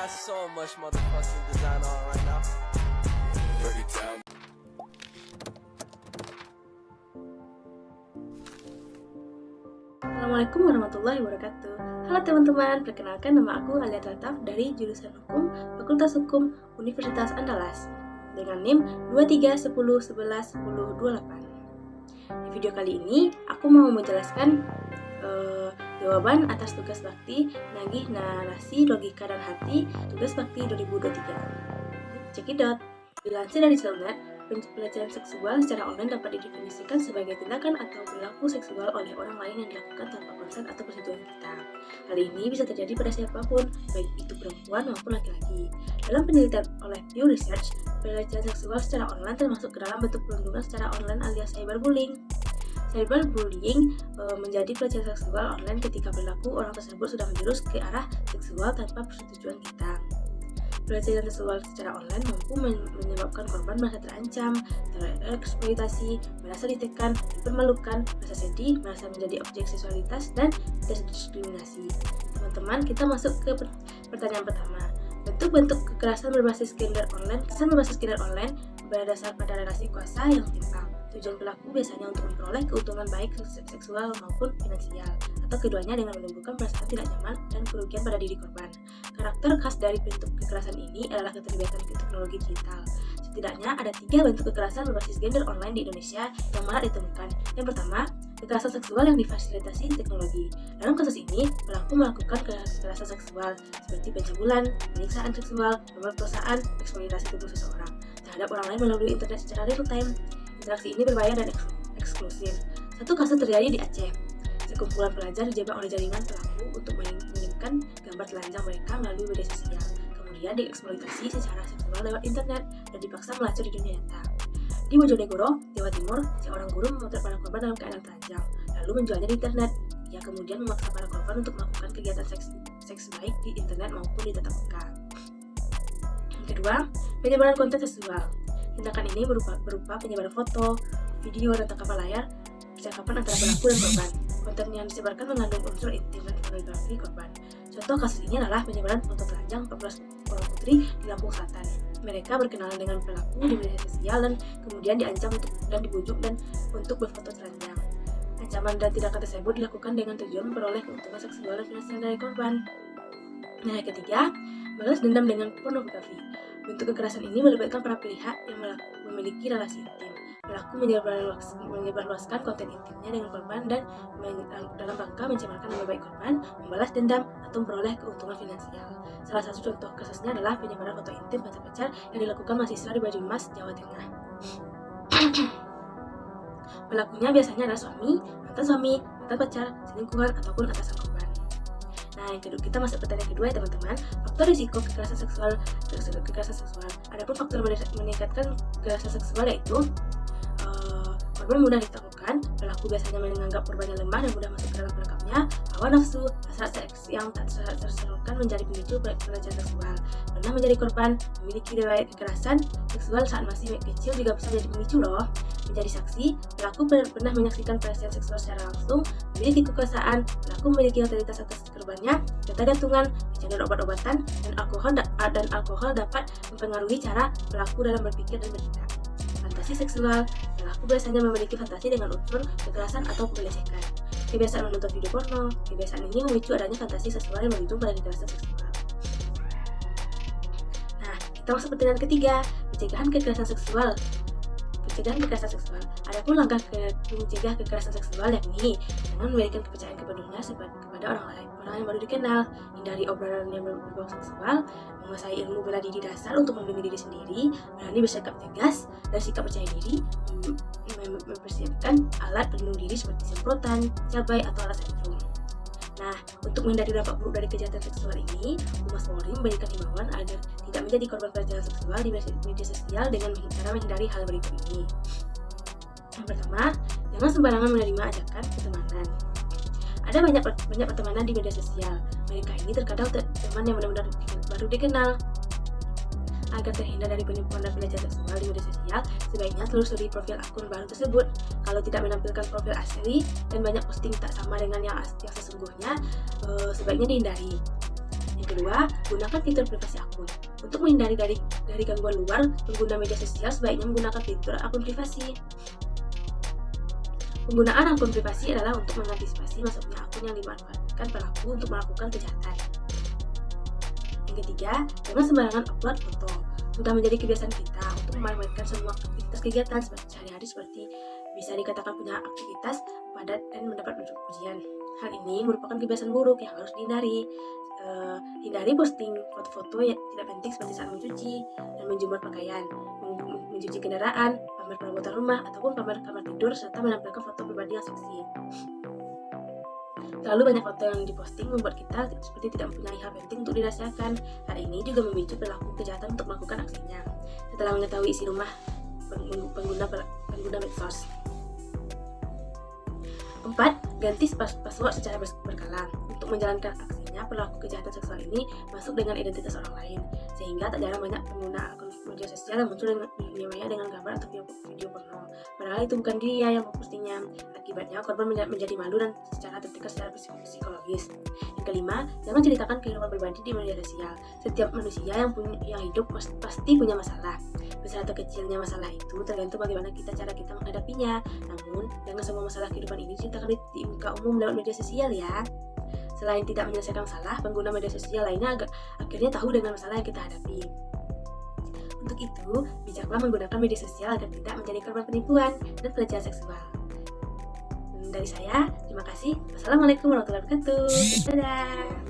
got so much motherfucking design on right now. Break it down. Assalamualaikum warahmatullahi wabarakatuh. Halo teman-teman, perkenalkan nama aku Alia Tataf dari jurusan Hukum, Fakultas Hukum, Universitas Andalas dengan NIM 2310111028. Di video kali ini, aku mau menjelaskan jawaban atas tugas bakti Nagih Narasi Logika dan Hati tugas bakti 2023. Cekidot. Dilansir dari Cellnet, pelecehan seksual secara online dapat didefinisikan sebagai tindakan atau perilaku seksual oleh orang lain yang dilakukan tanpa konsen atau persetujuan kita. Hal ini bisa terjadi pada siapapun, baik itu perempuan maupun laki-laki. Dalam penelitian oleh Pew Research, pelecehan seksual secara online termasuk ke dalam bentuk perundungan secara online alias cyberbullying. Cyberbullying menjadi pelecehan seksual online ketika perilaku orang tersebut sudah menjurus ke arah seksual tanpa persetujuan kita. Pelecehan seksual secara online mampu menyebabkan korban merasa terancam, tereksploitasi, merasa ditekan, dipermalukan, merasa sedih, merasa menjadi objek seksualitas, dan terdiskriminasi. Teman-teman, kita masuk ke pertanyaan pertama. Bentuk-bentuk kekerasan berbasis gender online. Kekerasan berbasis gender online berdasar pada relasi kuasa yang timpang. Tujuan pelaku biasanya untuk memperoleh keuntungan baik seksual maupun finansial, atau keduanya dengan menimbulkan perasaan tidak nyaman dan kerugian pada diri korban. Karakter khas dari bentuk kekerasan ini adalah keterlibatan teknologi digital. Setidaknya ada 3 bentuk kekerasan berbasis gender online di Indonesia yang marak ditemukan. Yang pertama, kekerasan seksual yang difasilitasi teknologi. Dalam kasus ini, pelaku melakukan kekerasan seksual seperti pencabulan, penyiksaan seksual, pemerkosaan, eksploitasi tubuh seseorang terhadap orang lain melalui internet secara real time. Interaksi ini berbayar dan eksklusif. Satu kasus terjadi di Aceh. Sekumpulan pelajar dijebak oleh jaringan pelaku untuk mengirimkan gambar telanjang mereka melalui media sosial. Kemudian dieksploitasi secara seksual lewat internet dan dipaksa melacur di dunia nyata. Di Bojonegoro, Jawa Timur, seorang guru memotret para korban dalam keadaan telanjang, lalu menjualnya di internet. Ia kemudian memaksa para korban untuk melakukan kegiatan seks baik di internet maupun di tatap muka. Yang kedua, penyebaran konten seksual. Tindakan ini berupa penyebaran foto, video, dan tangkapan layar percakapan antara pelaku dan korban. Konten yang disebarkan mengandung unsur intim dan pornografi korban. Contoh kasus ini adalah penyebaran foto telanjang 14 orang putri di Lampung Selatan. Mereka berkenalan dengan pelaku di media sosial dan kemudian diancam dan dibujuk untuk berfoto telanjang. Ancaman dan tindakan tersebut dilakukan dengan tujuan memperoleh keuntungan seksual dan finansial dari korban. Nah, yang ketiga, balas dendam dengan pornografi. Bentuk kekerasan ini melibatkan para pihak yang memiliki relasi intim. Pelaku menyebarluaskan konten intimnya dengan korban dan dalam rangka mencemarkan nama baik korban, membalas dendam, atau memperoleh keuntungan finansial. Salah satu contoh kasusnya adalah penyebaran foto intim pacar-pacar yang dilakukan mahasiswa di Banyumas, Jawa Tengah. Pelakunya biasanya adalah suami, mantan pacar, selingkuhan, ataupun atasan korban. Nah, yang kedua, kita masuk pertanyaan kedua ya teman-teman. Faktor risiko kekerasan seksual. Adapun faktor meningkatkan kekerasan seksual yaitu korban mudah ditaklukkan, pelaku biasanya menganggap korbannya lemah dan mudah masuk ke dalam perangkapnya, hawa nafsu, hasrat seks yang tak tersalurkan menjadi pemicu pelecehan seksual, pernah menjadi korban, memiliki riwayat kekerasan seksual saat masih kecil juga bisa menjadi pemicu loh, menjadi saksi, pelaku pernah menyaksikan pelecehan seksual secara langsung, memiliki kekuasaan, pelaku memiliki otoritas atas korbannya, ketergantungan, kecanduan obat-obatan, dan alkohol dapat mempengaruhi cara pelaku dalam berpikir dan bertindak. Fantasi seksual, pelaku biasanya memiliki fantasi dengan unsur kekerasan atau pelecehan. Kebiasaan menonton video porno, kebiasaan ini memicu adanya fantasi seksual yang berujung pada kekerasan seksual. Nah, kita masuk pertanyaan ketiga, pencegahan kekerasan seksual. Adapun langkah mencegah kekerasan seksual yakni dengan memberikan kepercayaan kepenuhnya kepada orang lain yang baru dikenal, hindari obrolan yang berbau seksual, menguasai ilmu bela diri dasar untuk melindungi diri sendiri, berani bersikap tegas dan sikap percaya diri, mempersiapkan alat pelindung diri seperti semprotan, cabai, atau alat setrum. Nah, untuk menghindari dampak buruk dari kejahatan seksual ini, Humas Polri memberikan himbauan agar tidak menjadi korban pelecehan seksual di media sosial dengan cara menghindari hal berikut ini. Yang pertama, jangan sembarangan menerima ajakan pertemanan. Ada banyak pertemanan di media sosial. Mereka ini terkadang teman yang benar-benar baru dikenal. Agar terhindar dari penipuan dan pelecehan seksual di media sosial, sebaiknya telusuri profil akun baru tersebut. Kalau tidak menampilkan profil asli dan banyak posting tak sama dengan yang sesungguhnya, sebaiknya dihindari. Yang kedua, gunakan fitur privasi akun. Untuk menghindari dari gangguan luar, pengguna media sosial sebaiknya menggunakan fitur akun privasi. Penggunaan akun privasi adalah untuk mengantisipasi masuknya akun yang dimanfaatkan pelaku untuk melakukan kejahatan. Yang ketiga, jangan sembarangan upload foto. Sudah menjadi kebiasaan kita untuk memamerkan semua aktivitas kegiatan sehari-hari, seperti bisa dikatakan punya aktivitas padat dan mendapat pujian. Hal ini merupakan kebiasaan buruk yang harus dihindari. Hindari posting foto-foto yang tidak penting seperti saat mencuci dan menjemur pakaian, mencuci kendaraan, pamer perabotan rumah, ataupun pamer kamar tidur, serta menampilkan foto pribadi yang seksi. Terlalu banyak foto yang diposting membuat kita seperti tidak mempunyai hal penting untuk dirahasiakan. Hal ini juga memicu pelaku kejahatan untuk melakukan aksinya setelah mengetahui isi rumah pengguna medsos. 4. Ganti password secara berkala. Untuk menjalankan aksinya, pelaku kejahatan seksual ini masuk dengan identitas orang lain, sehingga tak jarang banyak pengguna akun media sosial yang muncul dengan dunia maya dengan gambar atau video porno. Padahal itu bukan dia yang mempostingnya. Akibatnya korban menjadi malu dan tertekan secara psikologis. Yang kelima, jangan ceritakan kehidupan pribadi di media sosial. Setiap manusia yang hidup pasti punya masalah. Besar atau kecilnya masalah itu tergantung bagaimana cara kita menghadapinya. Namun, jangan semua masalah kehidupan ini diceritakan di muka umum lewat media sosial ya. Selain tidak menyelesaikan masalah, pengguna media sosial lainnya akhirnya tahu dengan masalah yang kita hadapi. Untuk itu, bijaklah menggunakan media sosial agar tidak menjadi korban penipuan dan pelecehan seksual. Dari saya, terima kasih. Wassalamualaikum warahmatullahi wabarakatuh. Dadah.